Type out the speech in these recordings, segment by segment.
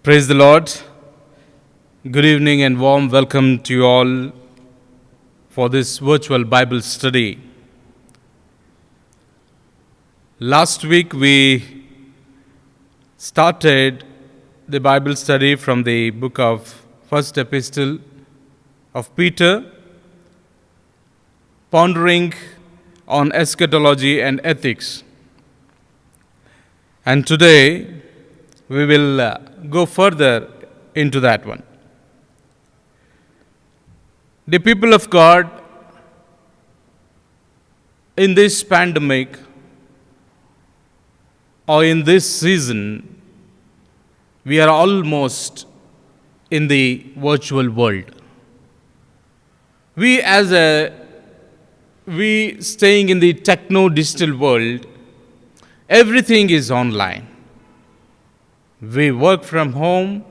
Praise the Lord. Good evening and warm welcome to you all for this virtual Bible study. Last week we started the Bible study from the book of First Epistle of Peter, pondering on eschatology and ethics. And today we will go further into that one. The people of God in this pandemic or in this season, we are almost in the virtual world. We staying in the techno-digital world, everything is online. We work from home,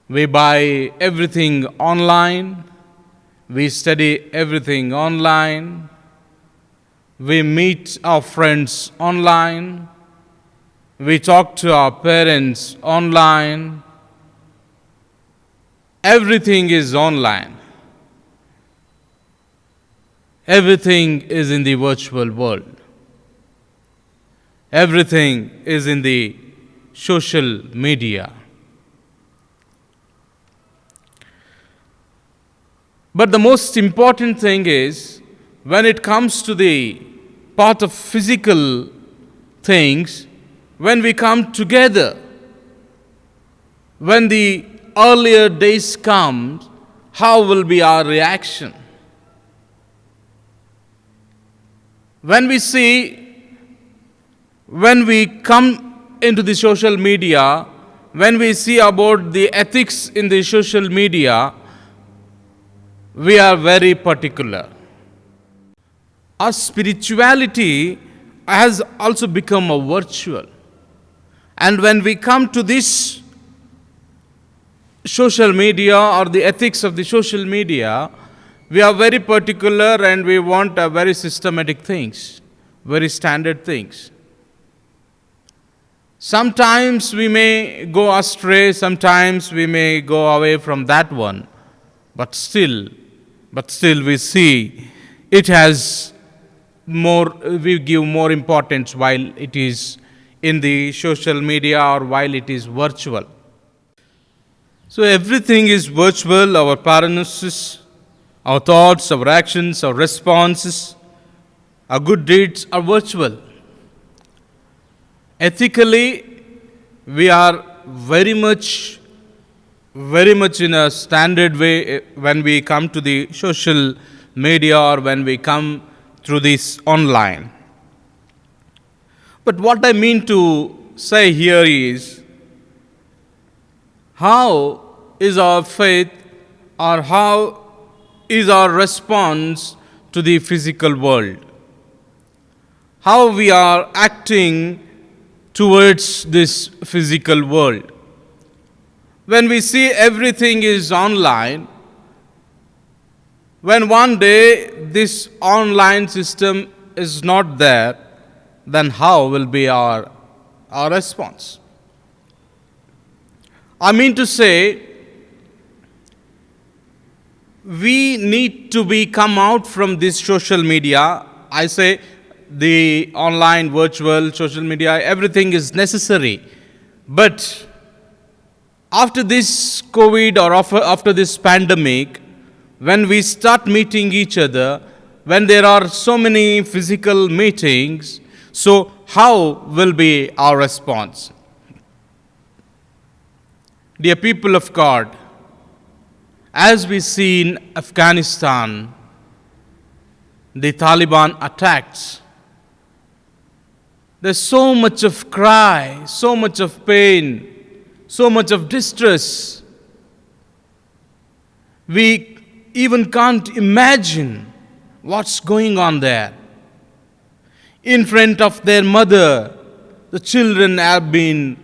we buy everything online, we study everything online, we meet our friends online, we talk to our parents online. Everything is online. Everything is in the virtual world. Everything is in the social media. But the most important thing is, when it comes to the part of physical things, when we come together, when the earlier days come, how will be our reaction? When we come into the social media, when we see about the ethics in the social media, we are very particular. Our spirituality has also become a virtual. And when we come to this social media or the ethics of the social media, we are very particular and we want very systematic things, very standard things. Sometimes we may go astray, sometimes we may go away from that one, but still we see it has more, we give more importance while it is in the social media or while it is virtual. So everything is virtual, our paranosis, our thoughts, our actions, our responses, our good deeds are virtual. Ethically, we are very much in a standard way when we come to the social media or when we come through this online. But what I mean to say here is, how is our faith or how is our response to the physical world? How we are acting towards this physical world. When we see everything is online, when one day this online system is not there, then how will be our response? I mean to say, we need to come out from this social media. I say the online, virtual, social media, everything is necessary. But after this COVID or after this pandemic, when we start meeting each other, when there are so many physical meetings, so how will be our response? Dear people of God, as we see in Afghanistan, the Taliban attacks, there's so much of cry, so much of pain, so much of distress. We even can't imagine what's going on there. In front of their mother, the children have been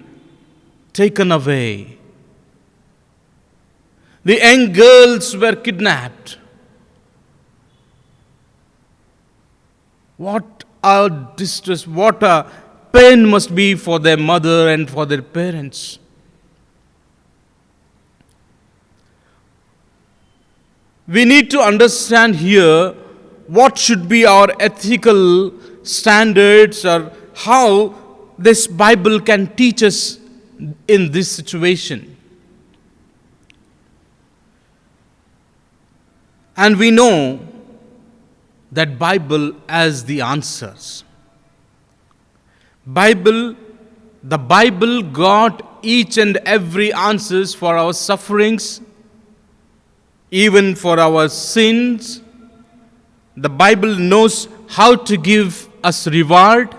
taken away. The young girls were kidnapped. What a distress, what a pain must be for their mother and for their parents. we need to understand here what should be our ethical standards, or how this Bible can teach us in this situation. And we know that Bible has the answers. The Bible got each and every answers for our sufferings, even for our sins. The Bible knows how to give us reward.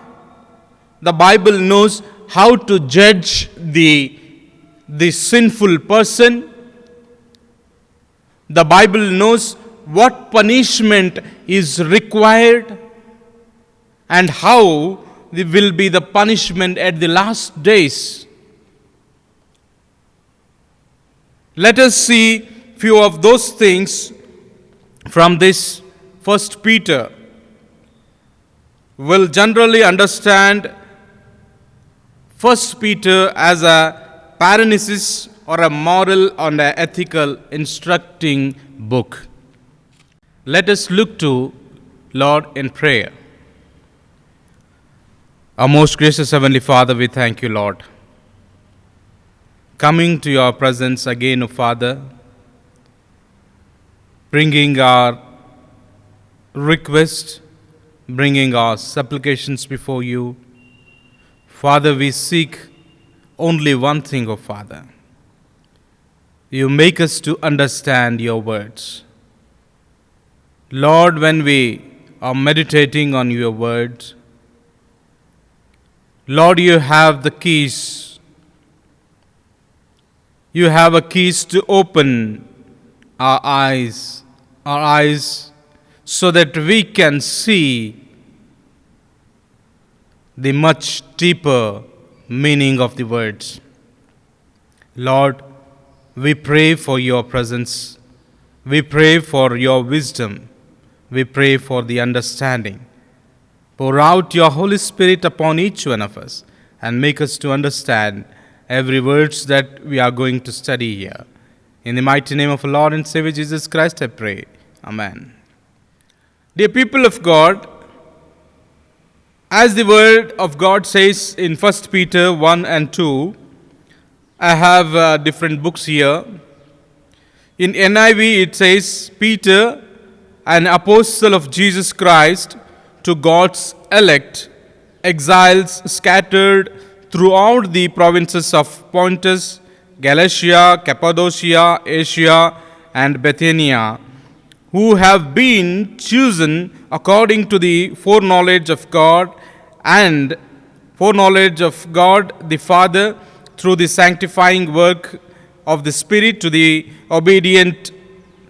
The Bible knows how to judge the sinful person. The Bible knows what punishment is required and how will be the punishment at the last days. Let us see few of those things from this 1 Peter. We'll generally understand 1 Peter as a parenesis or a moral and an ethical instructing book. Let us look to Lord in prayer. Our most gracious Heavenly Father, we thank you, Lord. Coming to your presence again, O Father, bringing our request, bringing our supplications before you. Father, we seek only one thing, O Father. You make us to understand your words. Lord, when we are meditating on your words, Lord, you have the keys. You have a keys to open our eyes so that we can see the much deeper meaning of the words. Lord, we pray for your presence. We pray for your wisdom. We pray for the understanding. Pour out your Holy Spirit upon each one of us and make us to understand every words that we are going to study here. In the mighty name of our Lord and Savior Jesus Christ, I pray. Amen. Dear people of God, as the word of God says in 1 Peter 1 and 2, I have different books here. In NIV it says, Peter, an apostle of Jesus Christ, to God's elect, exiles scattered throughout the provinces of Pontus, Galatia, Cappadocia, Asia, and Bithynia, who have been chosen according to the foreknowledge of God and foreknowledge of God the Father through the sanctifying work of the Spirit to be obedient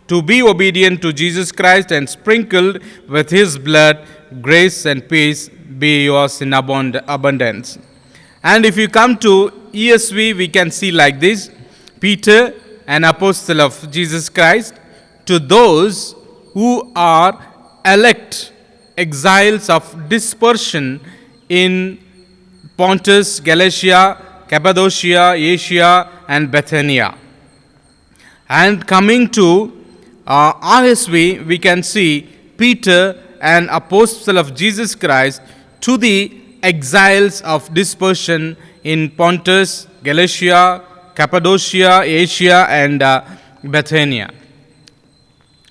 to Jesus Christ and sprinkled with his blood. Grace and peace be yours in abundance. And if you come to ESV, we can see like this: Peter, an apostle of Jesus Christ, to those who are elect, exiles of dispersion in Pontus, Galatia, Cappadocia, Asia, and Bithynia. And coming to RSV, we can see Peter, an apostle of Jesus Christ, to the exiles of dispersion in Pontus, Galatia, Cappadocia, Asia, and Bithynia.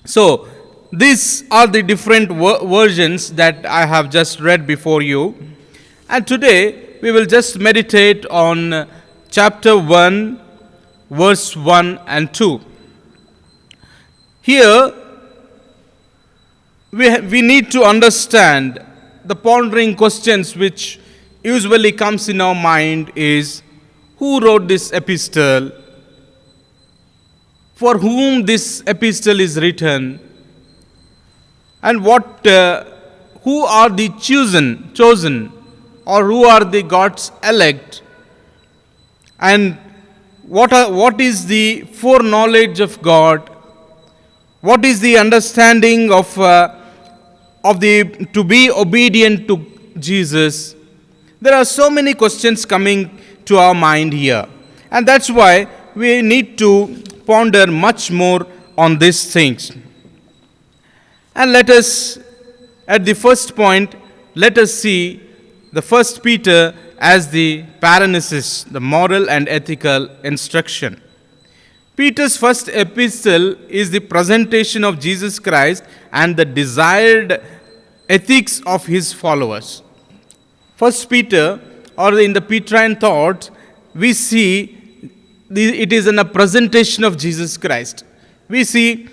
So, these are the different versions that I have just read before you. And today, we will just meditate on chapter 1, verse 1 and 2. Here, we need to understand the pondering questions which usually comes in our mind is, who wrote this epistle? For whom this epistle is written? And who are the chosen, or who are the God's elect? And what is the foreknowledge of God? What is the understanding of to be obedient to Jesus? There are so many questions coming to our mind here, and that's why we need to ponder much more on these things. And let us, at the first point, let us see the first Peter as the paranesis, the moral and ethical instruction. Peter's first epistle is the presentation of Jesus Christ and the desired ethics of his followers. First Peter, or in the Petrine thought, we see it is in a presentation of Jesus Christ. We see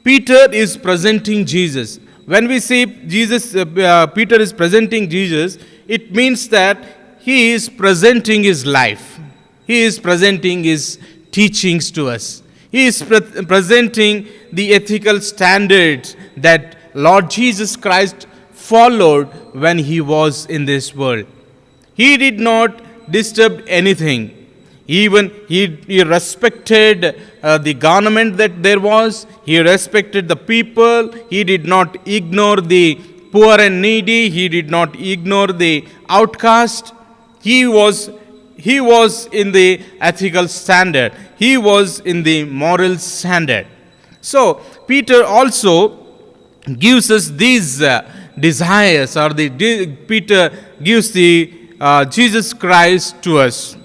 Peter is presenting Jesus. When we see Peter is presenting Jesus, it means that he is presenting his life. He is presenting his teachings to us. He is presenting the ethical standards that Lord Jesus Christ followed when he was in this world. He did not disturb anything. Even he respected the government that there was. He respected the people. He did not ignore the poor and needy. He did not ignore the outcast. He was in the ethical standard. He was in the moral standard. So Peter also gives us these desires, or Peter gives the Jesus Christ to us.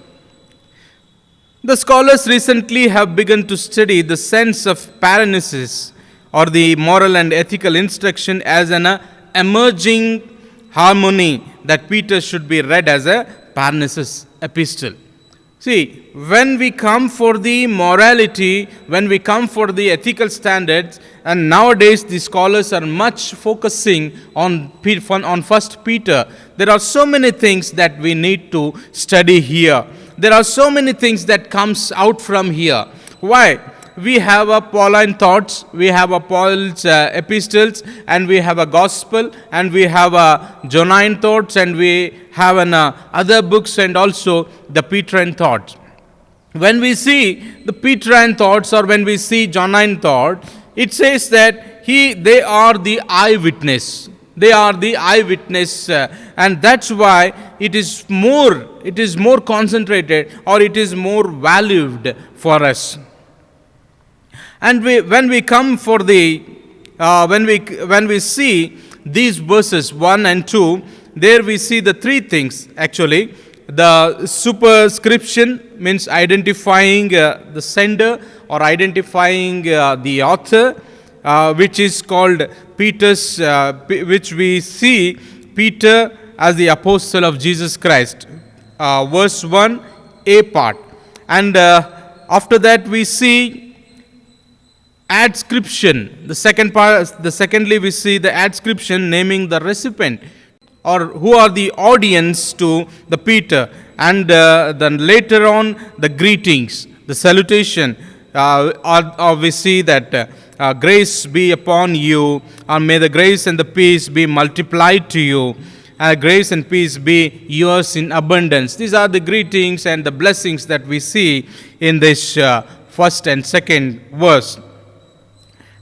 The scholars recently have begun to study the sense of paranesis, or the moral and ethical instruction, as an emerging harmony that Peter should be read as a paranesis epistle. See, when we come for the morality, when we come for the ethical standards, and nowadays the scholars are much focusing on First Peter, there are so many things that we need to study here. There are so many things that comes out from here. Why? We have a Pauline thoughts, we have a Paul's epistles, and we have a gospel, and we have a Johannine thoughts, and we have other books, and also the Petrine thoughts. When we see the Petrine thoughts, or when we see Johannine thought, it says that they are the eyewitness. They are the eyewitness, and that's why it is more concentrated, or it is more valued for us. And when we come for the when we see these verses 1 and 2, there we see the three things actually. The superscription means identifying the sender, or identifying the author, which is called Peter's, which we see Peter as the apostle of Jesus Christ. Verse 1, A part. And after that we see adscription. Secondly we see the adscription, naming the recipient, or who are the audience to the Peter. And then later on the greetings, the salutation, or we see that grace be upon you, or may the grace and the peace be multiplied to you. Grace and peace be yours in abundance. These are the greetings and the blessings that we see in this first and second verse.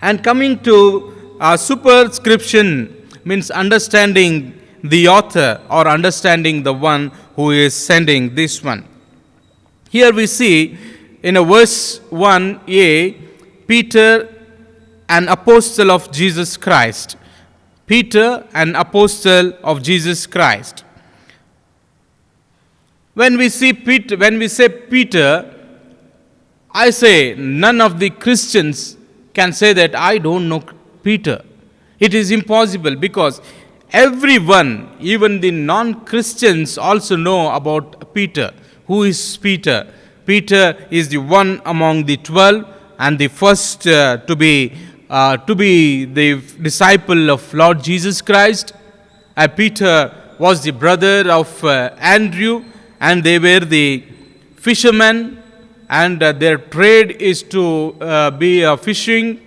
And coming to superscription means understanding the author, or understanding the one who is sending this one. Here we see in verse 1a, Peter, an apostle of Jesus Christ. Peter, an apostle of Jesus Christ. When we say Peter, I say none of the Christians can say that I don't know Peter. It is impossible, because everyone, even the non-Christians, also know about Peter. Who is Peter? Peter is the one among the 12, and the first to be the disciple of Lord Jesus Christ. Peter was the brother of Andrew, and they were the fishermen, and their trade is to be fishing,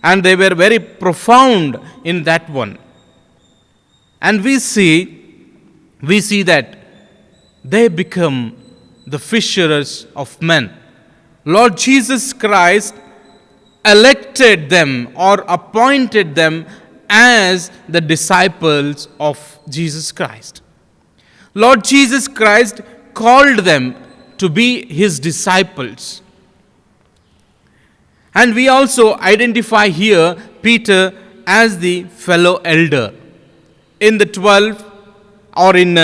and they were very profound in that one. And we see that they become the fishers of men. Lord Jesus Christ elected them, or appointed them as the disciples of Jesus Christ. Lord Jesus Christ called them to be his disciples. And we also identify here Peter as the fellow elder. In the 12, or in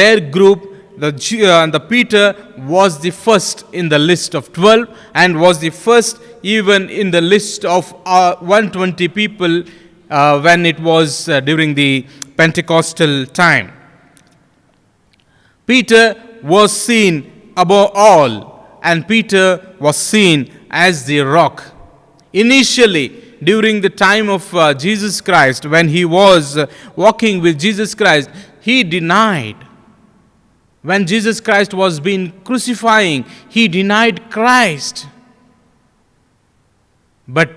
their group, the Peter was the first in the list of 12 and was the first even in the list of 120 people when it was during the Pentecostal time. Peter was seen above all, and Peter was seen as the rock. Initially, during the time of Jesus Christ, when he was walking with Jesus Christ, he denied. When Jesus Christ was being crucifying, he denied Christ. But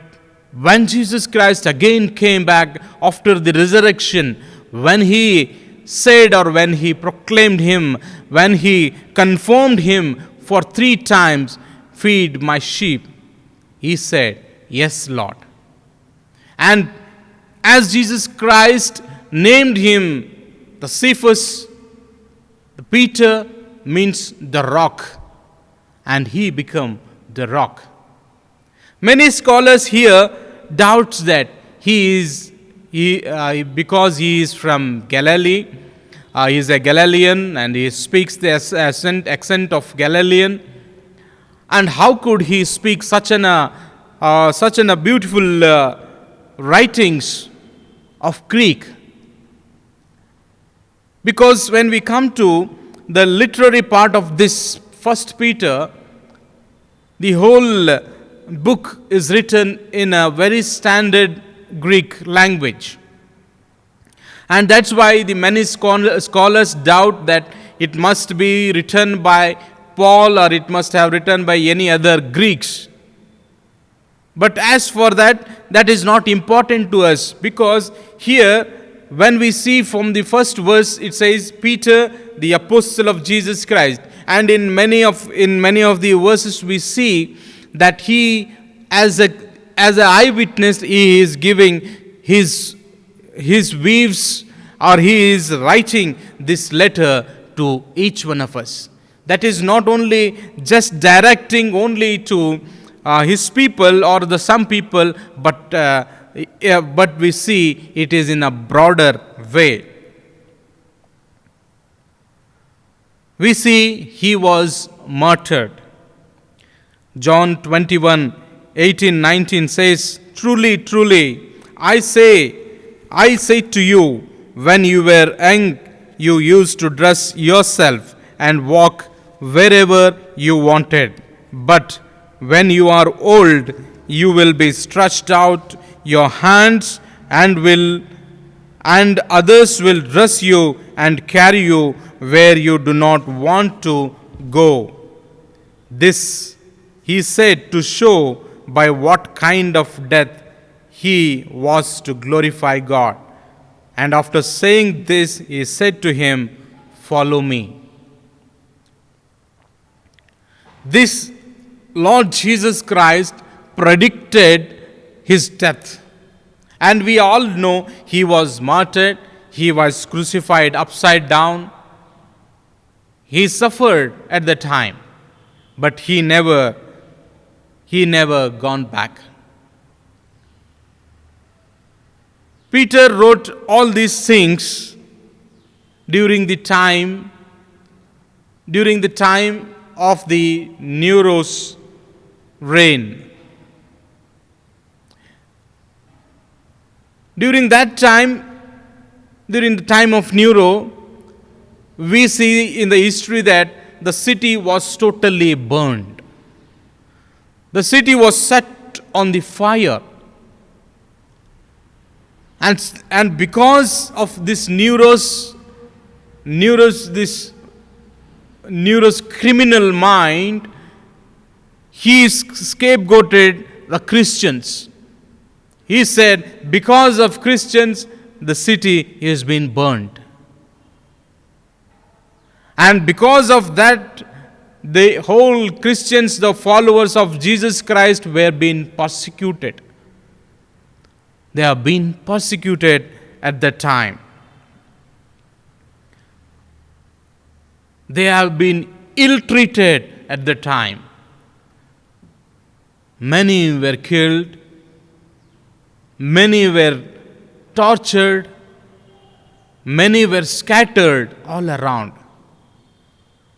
when Jesus Christ again came back after the resurrection, when he said, or when he proclaimed him, when he confirmed him for 3 times, "Feed my sheep," he said, "Yes, Lord." And as Jesus Christ named him the Cephas, the Peter means the rock, and he became the rock. Many scholars here doubt that because he is from Galilee, he is a Galilean and he speaks the accent of Galilean. And how could he speak such a beautiful writings of Greek? Because when we come to the literary part of this First Peter, the whole book is written in a very standard Greek language. And that's why the many scholars doubt that it must be written by Paul or it must have written by any other Greeks. But as for that is not important to us, because here when we see from the first verse, it says Peter, the apostle of Jesus Christ. And in many of the verses we see that he, as an eyewitness, he is giving his views, or he is writing this letter to each one of us. That is not only just directing only to his people or the some people, but we see it is in a broader way. We see he was martyred. John 21:18-19 says, "Truly, truly, I say to you, when you were young, you used to dress yourself and walk wherever you wanted. But when you are old, you will be stretched out your hands, and others will dress you and carry you where you do not want to go." This he said to show by what kind of death he was to glorify God. And after saying this, he said to him, "Follow me." This Lord Jesus Christ predicted his death. And we all know he was martyred, he was crucified upside down. He suffered at the time, but he never gone back. Peter wrote all these things during the time of the Nero's reign. During the time of Nero, we see in the history that the city was totally burned. The city was set on the fire. And because of this Nero's criminal mind, he scapegoated the Christians. He said, because of Christians, the city has been burned. And because of that, the whole Christians, the followers of Jesus Christ, were being persecuted. They have been persecuted at that time. They have been ill-treated at the time. Many were killed. Many were tortured, many were scattered all around.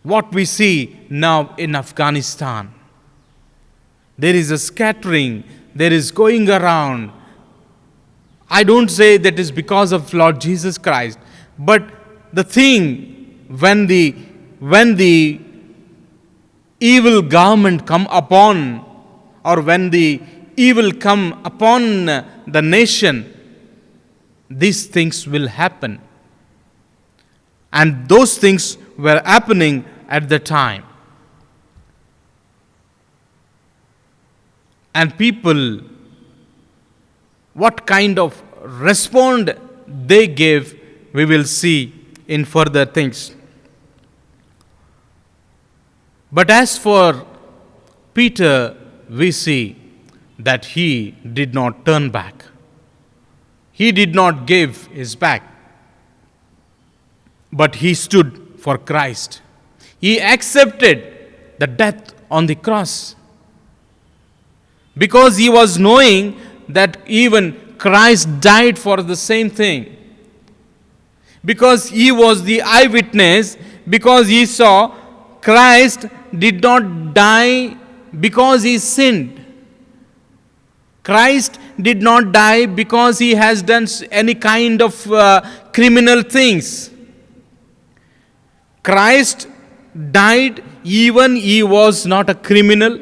What we see now in Afghanistan, there is a scattering, there is going around. I don't say that is because of Lord Jesus Christ, but the thing, when the evil government come upon, or when the evil come upon the nation, these things will happen. And those things were happening at the time. And people, what kind of respond they gave, we will see in further things. But as for Peter, we see that he did not turn back. He did not give his back, but he stood for Christ. He accepted the death on the cross because he was knowing that even Christ died for the same thing. Because he was the eyewitness, because he saw Christ did not die because he sinned. Christ did not die because he has done any kind of criminal things. Christ died even he was not a criminal.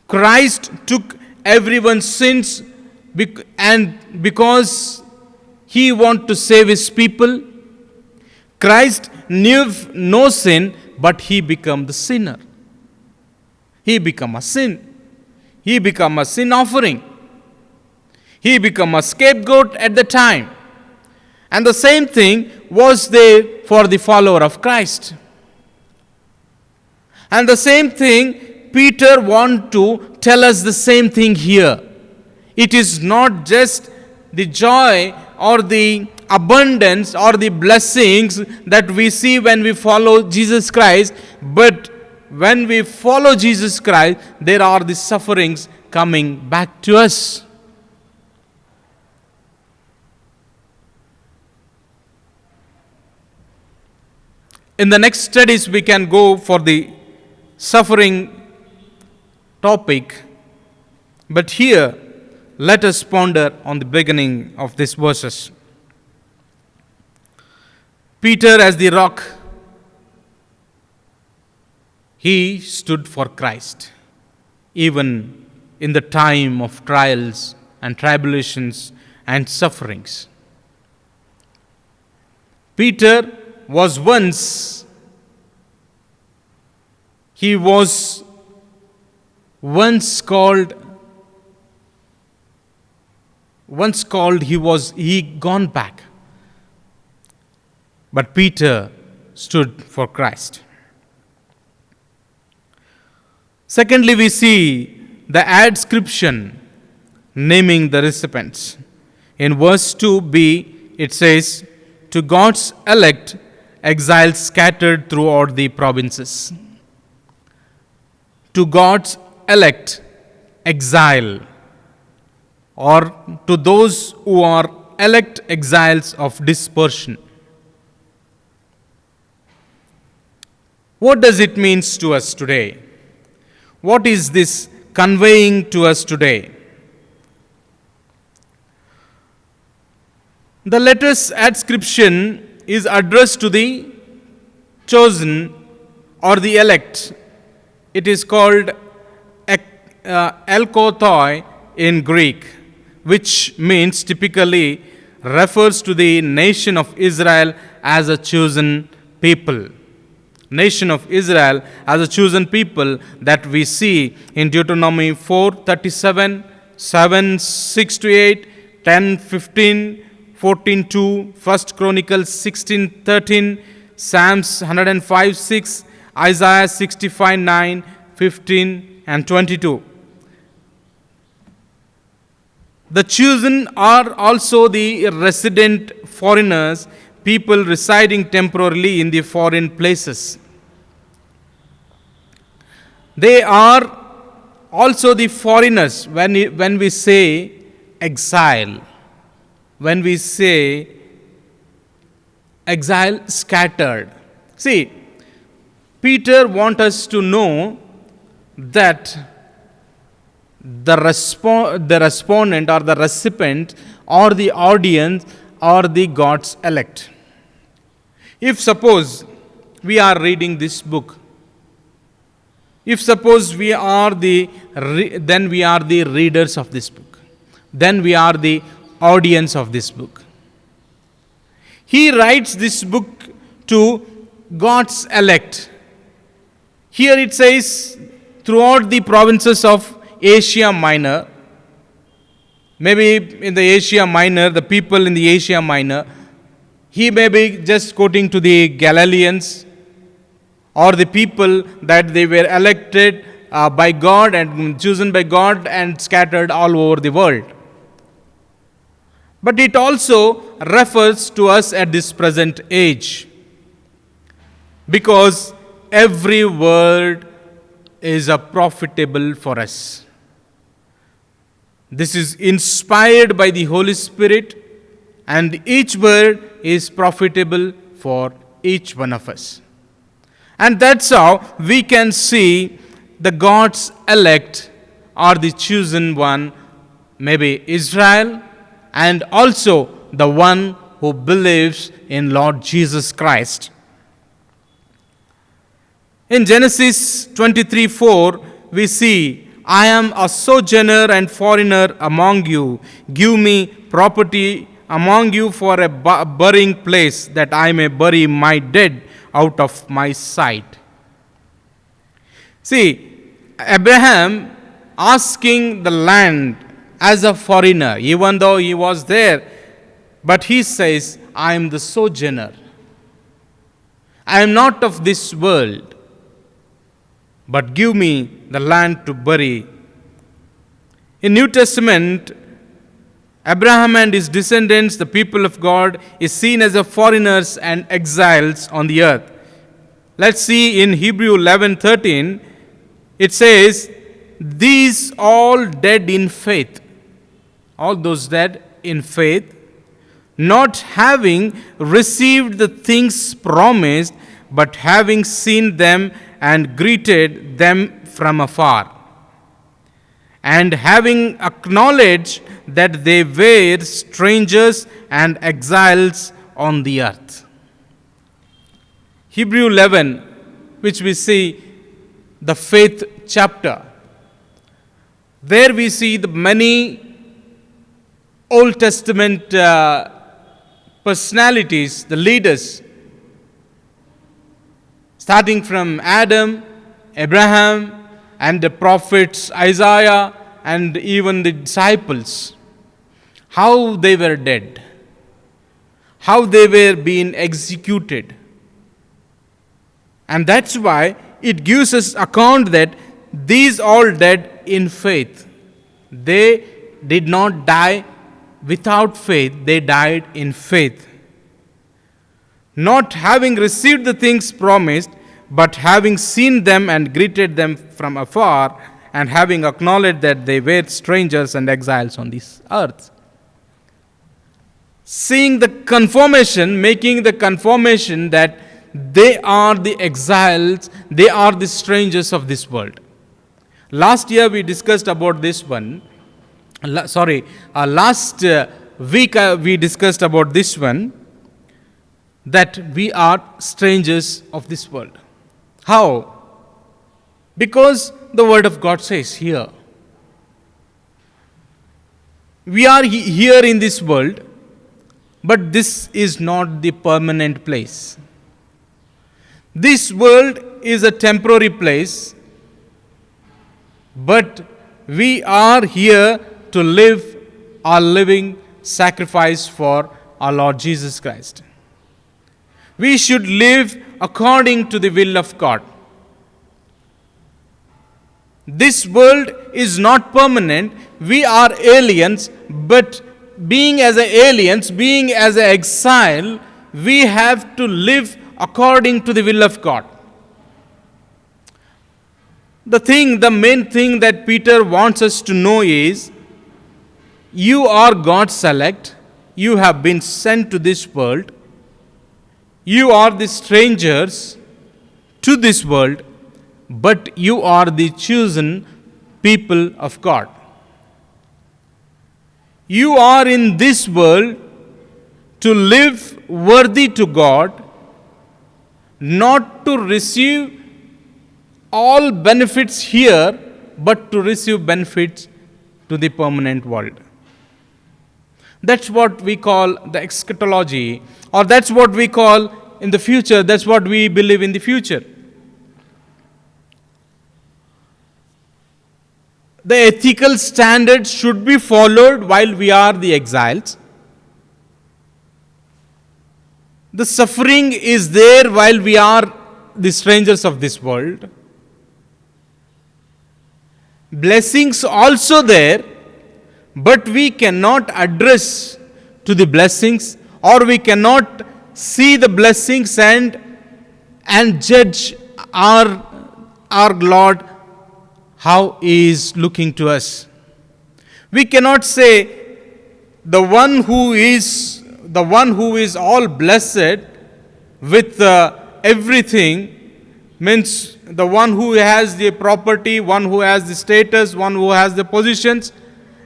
Christ took everyone's sins and because he wanted to save his people. Christ knew no sin, but he became the sinner. He became a sin. He became a sin offering. He became a scapegoat at the time. And the same thing was there for the follower of Christ. And the same thing, Peter wants to tell us the same thing here. It is not just the joy or the abundance or the blessings that we see when we follow Jesus Christ, but when we follow Jesus Christ, there are the sufferings coming back to us. In the next studies, we can go for the suffering topic, but here, let us ponder on the beginning of these verses. Peter as the rock, he stood for Christ, even in the time of trials and tribulations and sufferings. Peter was once called he gone back. But Peter stood for Christ. Secondly, we see the adscription naming the recipients. In verse 2b, it says, "To God's elect, exiles scattered throughout the provinces." To God's elect, exile, or to those who are elect exiles of dispersion. What does it mean to us today? What is this conveying to us today? The letter's adscription is addressed to the chosen or the elect. It is called elkothoi in Greek, which means typically refers to the nation of Israel as a chosen people. Nation of Israel as a chosen people that we see in Deuteronomy 4:37, 7:6-8, 10:15, 14:2, 1 Chronicles 16:13, Psalms 105:6, Isaiah 65:9, 15 and 22. The chosen are also the resident foreigners, people residing temporarily in the foreign places. They are also the foreigners when we say exile, when we say exile scattered. See, Peter wants us to know that the respondent or the recipient or the audience or the God's elect. If suppose we are reading this book, if suppose we are then we are the readers of this book, then we are the audience of this book. He writes this book to God's elect. Here it says throughout the provinces of Asia Minor, maybe in the Asia Minor, the people in the Asia Minor, he may be just quoting to the Galileans or the people that they were elected by God and chosen by God and scattered all over the world. But it also refers to us at this present age, because every word is profitable for us. This is inspired by the Holy Spirit, and each word is profitable for each one of us. And that's how we can see the God's elect or the chosen one, maybe Israel, and also the one who believes in Lord Jesus Christ. In Genesis 23:4, we see, I am a sojourner and foreigner among you. Give me property among you for a burying place, that I may bury my dead out of my sight. See, Abraham asking the land as a foreigner, even though he was there, but he says, I am the sojourner. I am not of this world, but give me the land to bury. In New Testament, Abraham and his descendants, the people of God, is seen as a foreigners and exiles on the earth. Let's see in Hebrew 11:13, it says, these all dead in faith, all those dead in faith, not having received the things promised, but having seen them and greeted them from afar, and having acknowledged that they were strangers and exiles on the earth. Hebrew 11, which we see the faith chapter, there we see the many Old Testament personalities, the leaders, starting from Adam, Abraham, and the prophets Isaiah, and even the disciples, how they were dead, how they were being executed. And that's why it gives us account that these all dead in faith. They did not die without faith, they died in faith. Not having received the things promised, but having seen them and greeted them from afar, and having acknowledged that they were strangers and exiles on this earth. Seeing the confirmation, making the confirmation that they are the exiles, they are the strangers of this world. Last year we discussed about this one. Last week we discussed about this one, that we are strangers of this world. How? Because the Word of God says here, we are here in this world, but this is not the permanent place. This world is a temporary place, but we are here to live our living sacrifice for our Lord Jesus Christ. We should live according to the will of God. This world is not permanent. We are aliens, but being as aliens, being as an exile, we have to live according to the will of God. The main thing that Peter wants us to know is, You are God's elect. You have been sent to this world. You are the strangers to this world, but you are the chosen people of God. You are in this world to live worthy to God, not to receive all benefits here, but to receive benefits to the permanent world. That's what we call the eschatology, or that's what we call in the future, that's what we believe in the future. The ethical standards should be followed while we are the exiles. The suffering is there while we are the strangers of this world. Blessings also there, but we cannot address to the blessings, or we cannot see the blessings and judge our Lord how he is looking to us. We cannot say the one who is all blessed with everything, means the one who has the property, one who has the status, one who has the positions,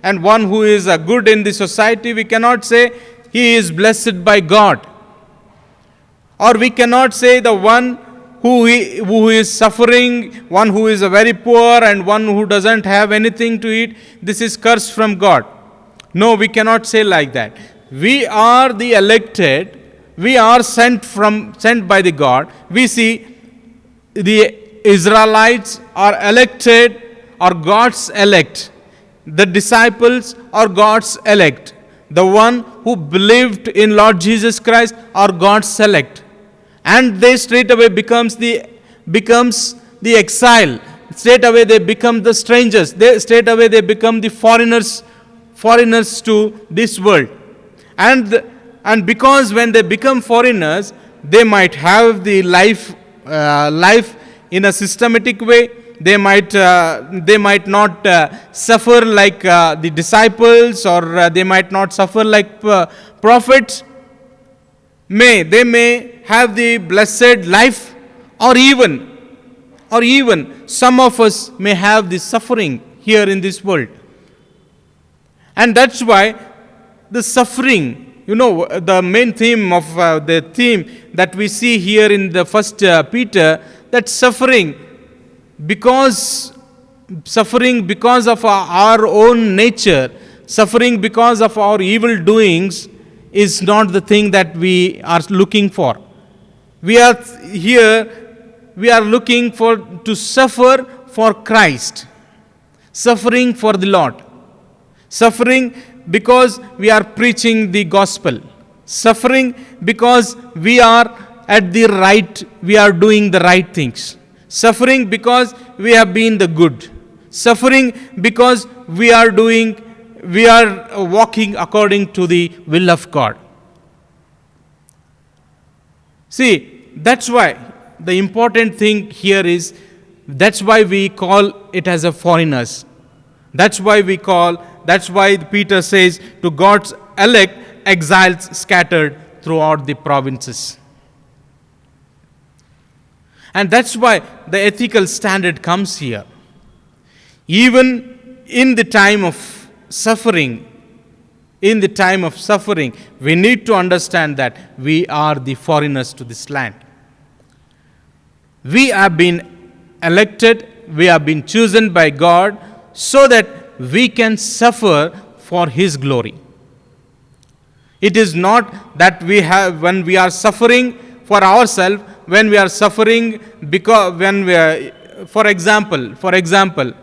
and one who is good in the society. We cannot say he is blessed by God. Or we cannot say the one who is suffering, one who is very poor, and one who doesn't have anything to eat, this is cursed from God. No, we cannot say like that. We are the elected. We are sent by the God. We see the Israelites are elected, or God's elect. The disciples are God's elect. The one who believed in Lord Jesus Christ are God's select. And they straight away becomes the exile. Straight away they become the strangers. Straight away they become the foreigners to this world. And because when they become foreigners, they might have the life in a systematic way. They might not suffer like the disciples, or they might not suffer like prophets. They may have the blessed life, or even some of us may have the suffering here in this world. And that's why the suffering, the main theme of the theme that we see here in the first Peter, that suffering because of our own nature, suffering because of our evil doings, is not the thing that we are looking for. We are looking to suffer for Christ, suffering for the Lord, suffering because we are preaching the gospel, suffering because we are doing the right things, suffering because we have been the good, suffering because we are walking according to the will of God. See, that's why the important thing here is, that's why we call it as a foreigners. That's why Peter says to God's elect, exiles scattered throughout the provinces. And that's why the ethical standard comes here. Even in the time of suffering, we need to understand that we are the foreigners to this land. We have been elected, we have been chosen by God so that we can suffer for His glory. It is not that when we are suffering for ourselves, when we are suffering for example,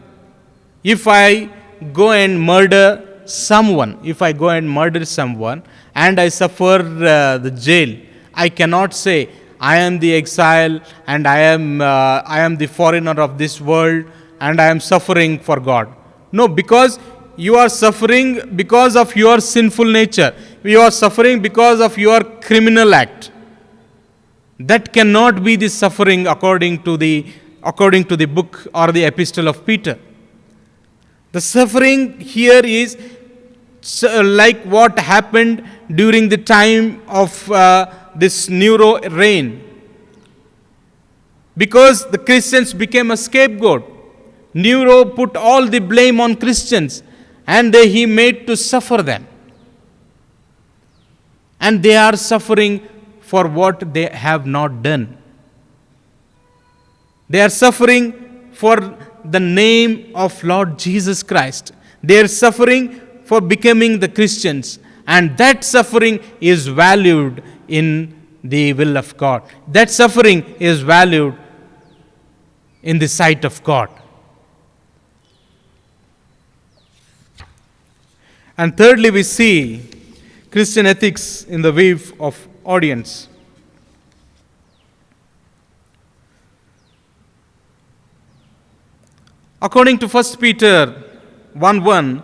if I go and murder someone, and I suffer the jail, I cannot say I am the exile and I am the foreigner of this world and I am suffering for God. No, because you are suffering because of your sinful nature. You are suffering because of your criminal act. That cannot be the suffering according to the book or the epistle of Peter. The suffering here is So, like what happened during the time of this Nero reign. Because the Christians became a scapegoat. Nero put all the blame on Christians, and he made to suffer them. And they are suffering for what they have not done. They are suffering for the name of Lord Jesus Christ. They are suffering for becoming the Christians. And that suffering is valued in the will of God. That suffering is valued in the sight of God. And thirdly, we see Christian ethics in the wave of audience. According to 1 Peter 1:1,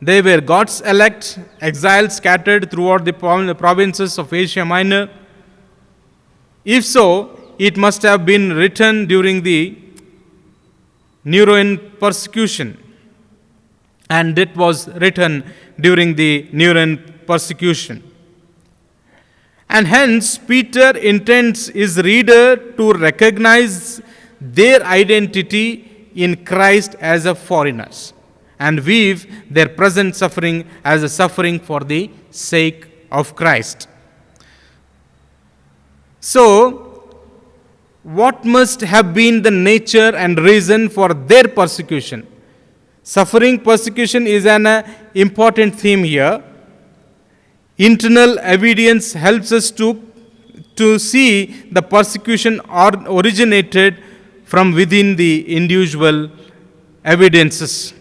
they were God's elect, exiled, scattered throughout the provinces of Asia Minor. If so, it must have been written during the Neroan persecution. And it was written during the Neroan persecution. And hence, Peter intends his reader to recognize their identity in Christ as a foreigners, and view their present suffering as a suffering for the sake of Christ. So, what must have been the nature and reason for their persecution? Suffering, persecution is an important theme here. Internal evidence helps us to see the persecution originated from within the individual evidences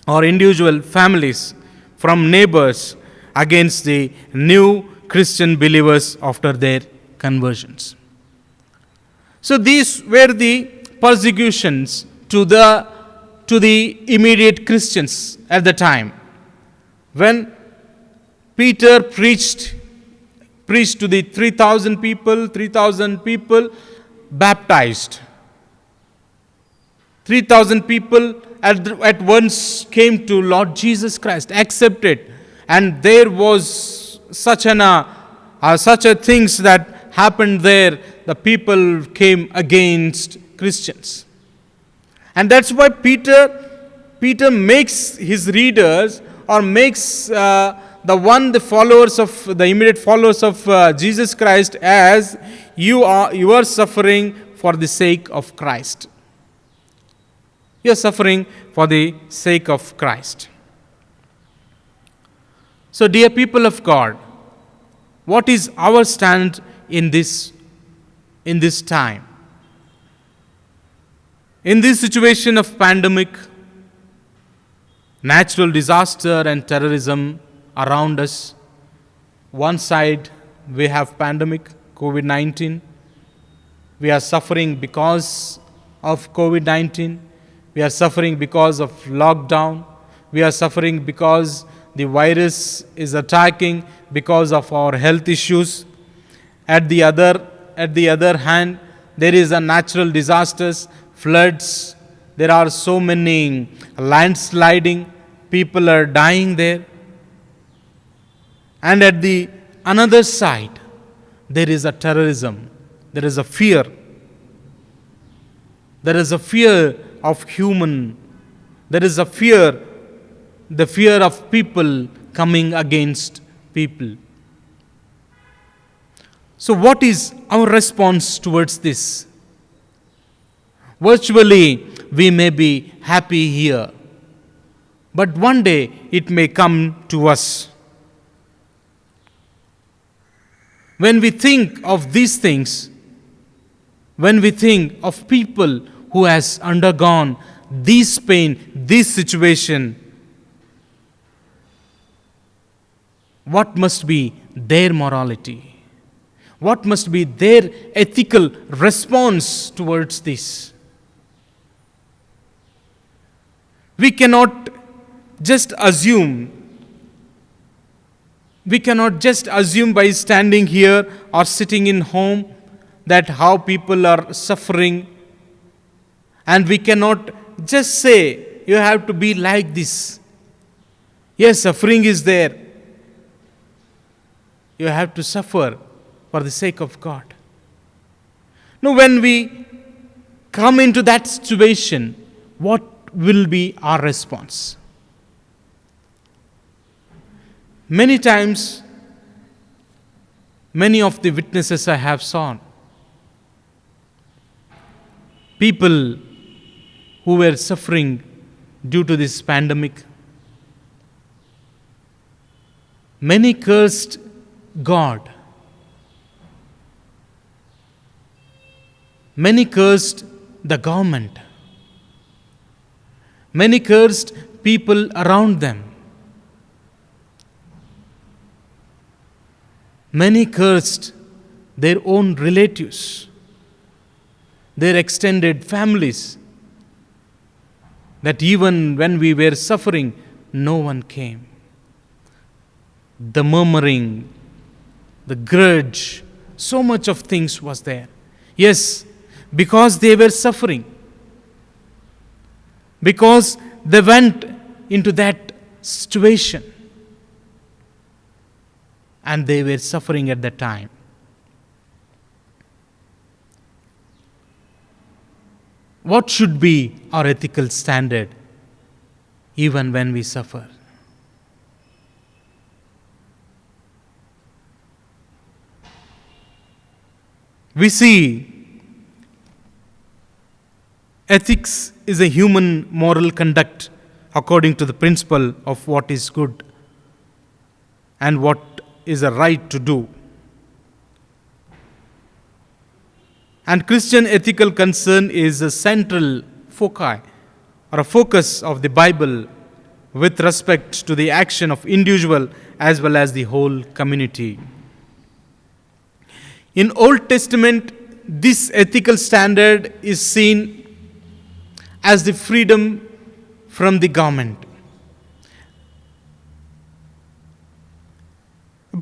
or individual families, from neighbors against the new Christian believers after their conversions. So these were the persecutions to the immediate Christians at the time. When Peter preached to the 3,000 people baptized. 3,000 people at once came to Lord Jesus Christ, accepted, and there was such a things that happened there. The people came against Christians, and that's why Peter makes his readers, or makes the followers of the immediate followers of Jesus Christ, as you are suffering for the sake of Christ. You are suffering for the sake of Christ. So, dear people of God, what is our stand in this time? In this situation of pandemic, natural disaster and terrorism around us, one side we have pandemic, COVID-19. We are suffering because of COVID-19. We are suffering because of lockdown. We are suffering because the virus is attacking, because of our health issues. At the other hand, there is a natural disasters, floods. There are so many landsliding. People are dying there. And at the another side, there is a terrorism. There is a fear. There is a fear of human. There is a fear, the fear of people coming against people. So what is our response towards this? Virtually, we may be happy here, but one day it may come to us. When we think of these things, when we think of people who has undergone this pain, this situation, what must be their morality? What must be their ethical response towards this? We cannot just assume. We cannot just assume by standing here or sitting in home that how people are suffering. And we cannot just say, you have to be like this. Yes, suffering is there. You have to suffer for the sake of God. Now, when we come into that situation, what will be our response? Many times, many of the witnesses I have seen, people who were suffering due to this pandemic, many cursed God. Many cursed the government. Many cursed people around them. Many cursed their own relatives, their extended families, that even when we were suffering, no one came. The murmuring, the grudge, so much of things was there. Yes, because they were suffering. Because they went into that situation. And they were suffering at that time. What should be our ethical standard even when we suffer? We see ethics is a human moral conduct according to the principle of what is good and what is a right to do. And Christian ethical concern is a central foci or a focus of the Bible with respect to the action of individual as well as the whole community. In Old Testament, this ethical standard is seen as the freedom from the government.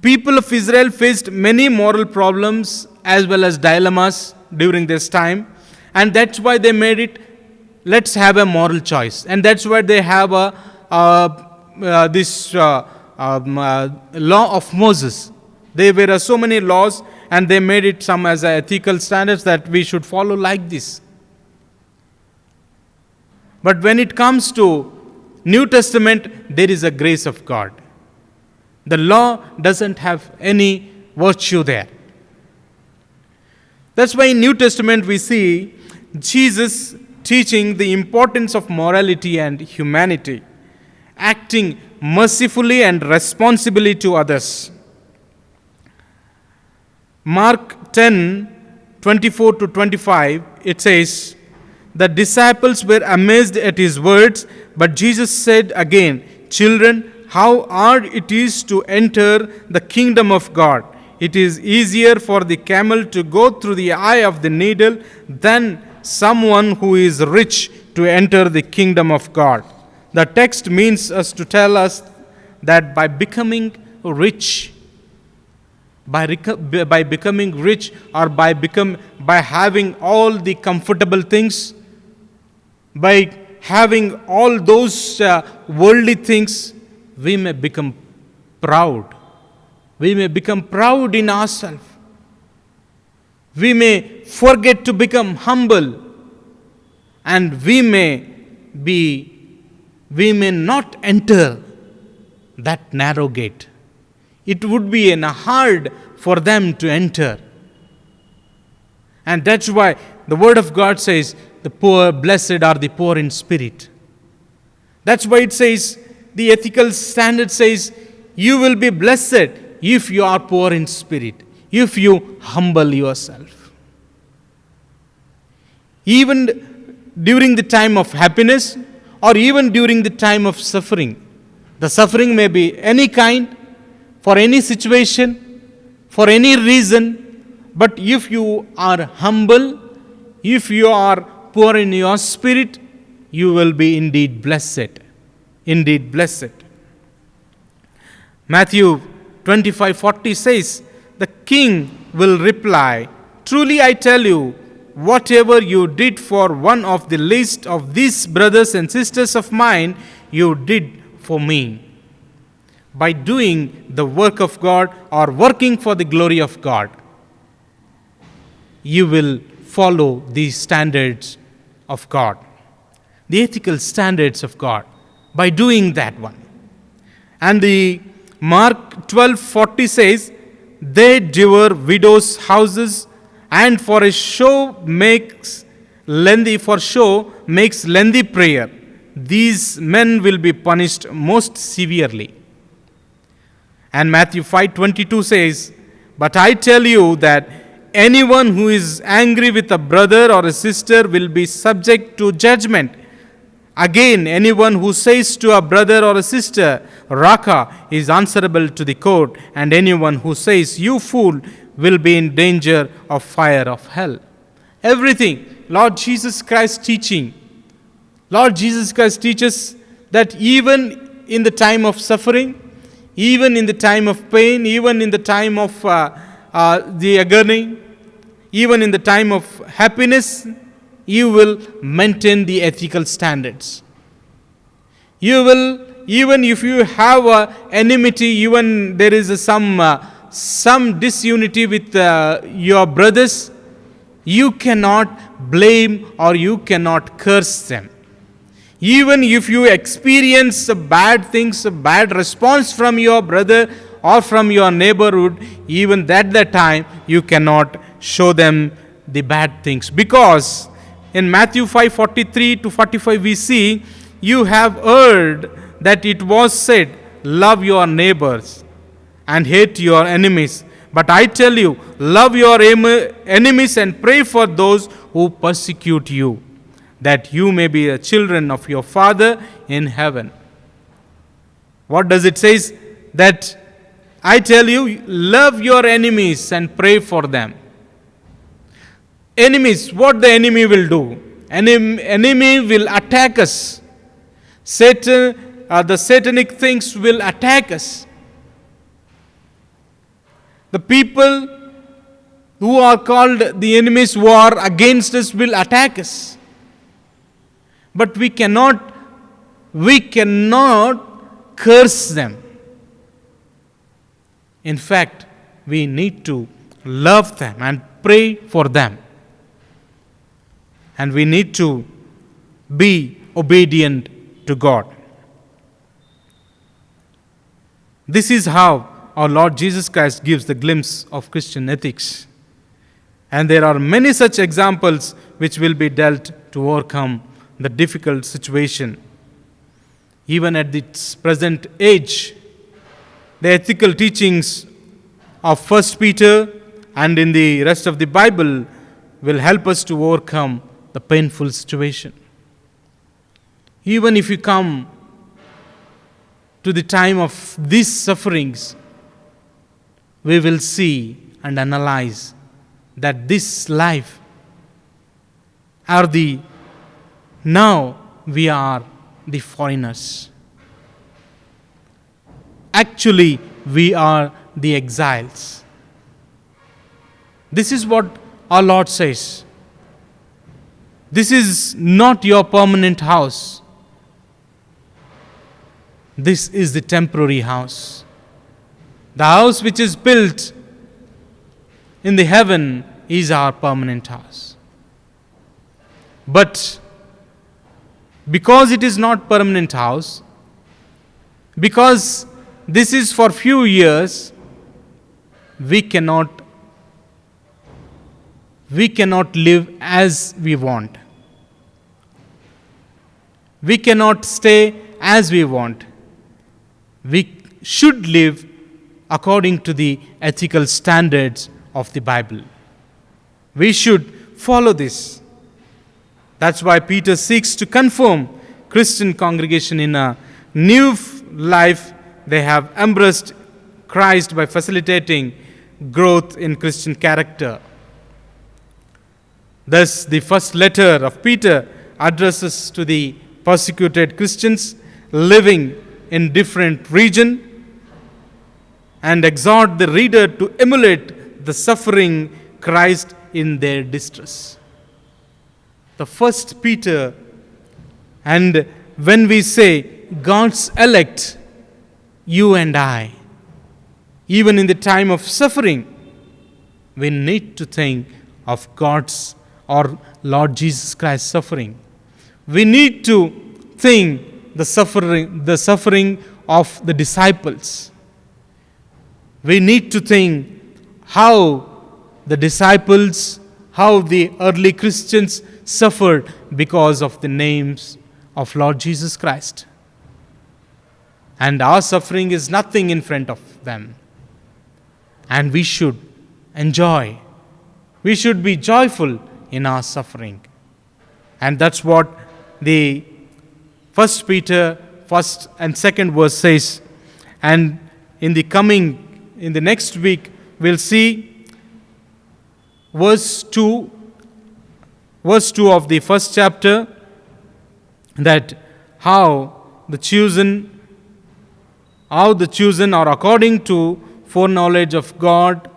People of Israel faced many moral problems as well as dilemmas during this time, and that's why they made it, let's have a moral choice. And that's why they have this law of Moses. There were so many laws, and they made it some as ethical standards that we should follow like this. But when it comes to New Testament, there is a grace of God. The law doesn't have any virtue there. That's why in New Testament we see Jesus teaching the importance of morality and humanity, acting mercifully and responsibly to others. Mark 10:24 to 25, it says, the disciples were amazed at his words, but Jesus said again, children, how hard it is to enter the kingdom of God. It is easier for the camel to go through the eye of the needle than someone who is rich to enter the kingdom of God. The text means us to tell us that by becoming rich, by becoming rich or by having all the comfortable things, by having all those worldly things, we may become proud. We may become proud in ourselves. We may forget to become humble. And we may not enter that narrow gate. It would be hard for them to enter. And that's why the word of God says, the poor, blessed are the poor in spirit. That's why it says, the ethical standard says, you will be blessed if you are poor in spirit, if you humble yourself. Even during the time of happiness or even during the time of suffering, the suffering may be any kind, for any situation, for any reason, but if you are humble, if you are poor in your spirit, you will be indeed blessed. Indeed blessed. Matthew 25:40 says, the king will reply, truly I tell you, whatever you did for one of the least of these brothers and sisters of mine, you did for me. by doing the work of God or working for the glory of God, you will follow these standards of God, the ethical standards of God, by doing that one. And the Mark 12:40 says, they devour widows' houses, and for show makes lengthy prayer. These men will be punished most severely. And Matthew 5:22 says, but I tell you that anyone who is angry with a brother or a sister will be subject to judgment. Again, anyone who says to a brother or a sister, Raka, is answerable to the court, and anyone who says, you fool, will be in danger of fire of hell. Everything, Lord Jesus Christ teaching. Lord Jesus Christ teaches that even in the time of suffering, even in the time of pain, even in the time of the agony, even in the time of happiness, you will maintain the ethical standards. You will, even if you have enmity, even there is some disunity with your brothers, you cannot blame or you cannot curse them. Even if you experience bad things, a bad response from your brother or from your neighborhood, even at that time you cannot show them the bad things. Because in Matthew 5:43 to 45 we see, you have heard that it was said, love your neighbors and hate your enemies. But I tell you, love your enemies and pray for those who persecute you, that you may be the children of your Father in heaven. What does it say? That I tell you, love your enemies and pray for them. Enemies, what the enemy will do? Enemy will attack us. Satan, the satanic things will attack us. The people who are called the enemies who are against us will attack us. But we cannot curse them. In fact, we need to love them and pray for them. And we need to be obedient to God. This is how our Lord Jesus Christ gives the glimpse of Christian ethics. And there are many such examples which will be dealt to overcome the difficult situation. Even at this present age, the ethical teachings of 1 Peter and in the rest of the Bible will help us to overcome the painful situation. Even if you come to the time of these sufferings, we will see and analyze that this life now we are the foreigners. Actually, we are the exiles. This is what our Lord says. This is not your permanent house. This is the temporary house. The house which is built in the heaven is our permanent house. But because it is not permanent house, because this is for few years, we cannot live as we want. We cannot stay as we want. We should live according to the ethical standards of the Bible. We should follow this. That's why Peter seeks to confirm Christian congregation in a new life. They have embraced Christ by facilitating growth in Christian character. Thus, the first letter of Peter addresses to the persecuted Christians living in different regions and exhort the reader to emulate the suffering Christ in their distress. The first Peter, and when we say God's elect, you and I, even in the time of suffering, we need to think of God's or Lord Jesus Christ's suffering. We need to think the suffering of the disciples. We need to think how the disciples, how the early Christians suffered because of the names of Lord Jesus Christ. And our suffering is nothing in front of them. And we should enjoy. We should be joyful in our suffering. And that's what the 1 Peter 1st and 2nd verse says. And in the next week, we'll see verse 2 of the first chapter, that how the chosen are according to foreknowledge of God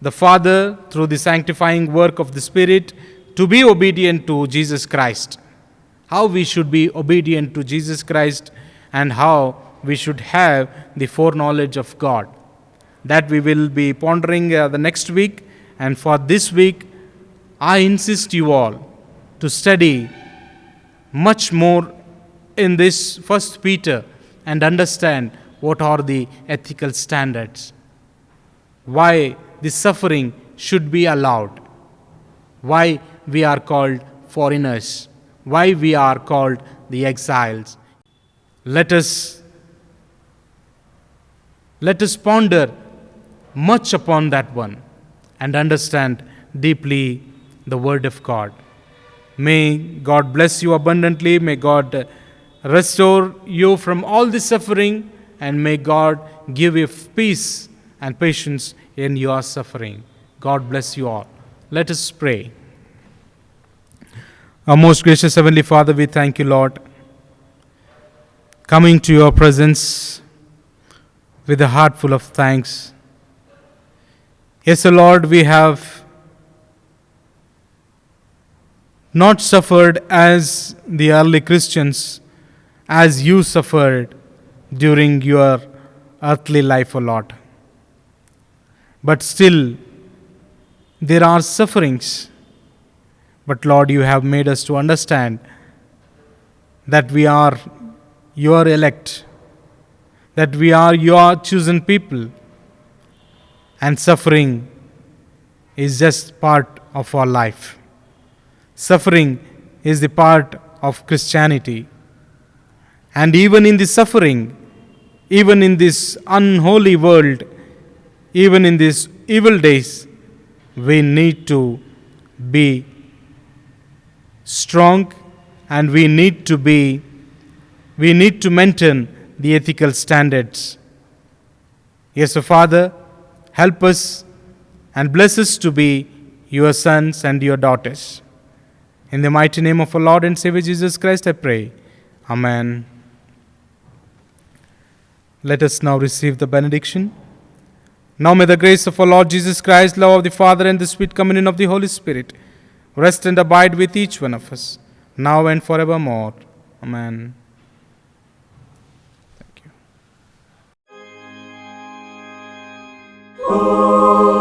the Father through the sanctifying work of the Spirit to be obedient to Jesus Christ. How we should be obedient to Jesus Christ and how we should have the foreknowledge of God. That we will be pondering the next week. And for this week, I insist you all to study much more in this 1 Peter and understand what are the ethical standards. Why the suffering should be allowed. Why we are called foreigners. Why we are called the exiles. Let us ponder much upon that one and understand deeply the Word of God. May God bless you abundantly. May God restore you from all the suffering, and may God give you peace and patience in your suffering. God bless you all. Let us pray. Our most gracious Heavenly Father, we thank you, Lord, coming to your presence with a heart full of thanks. Yes, O Lord, we have not suffered as the early Christians, as you suffered during your earthly life, O Lord. But still, there are sufferings. But Lord, you have made us to understand that we are your elect, that we are your chosen people, and suffering is just part of our life. Suffering is the part of Christianity. And even in the suffering, even in this unholy world, even in these evil days, we need to be strong, and we need to maintain the ethical standards. Yes, O Father, help us and bless us to be your sons and your daughters. In the mighty name of our Lord and Savior Jesus Christ, I pray. Amen. Let us now receive the benediction. Now may the grace of our Lord Jesus Christ, love of the Father, and the sweet communion of the Holy Spirit rest and abide with each one of us, now and forevermore. Amen. Thank you.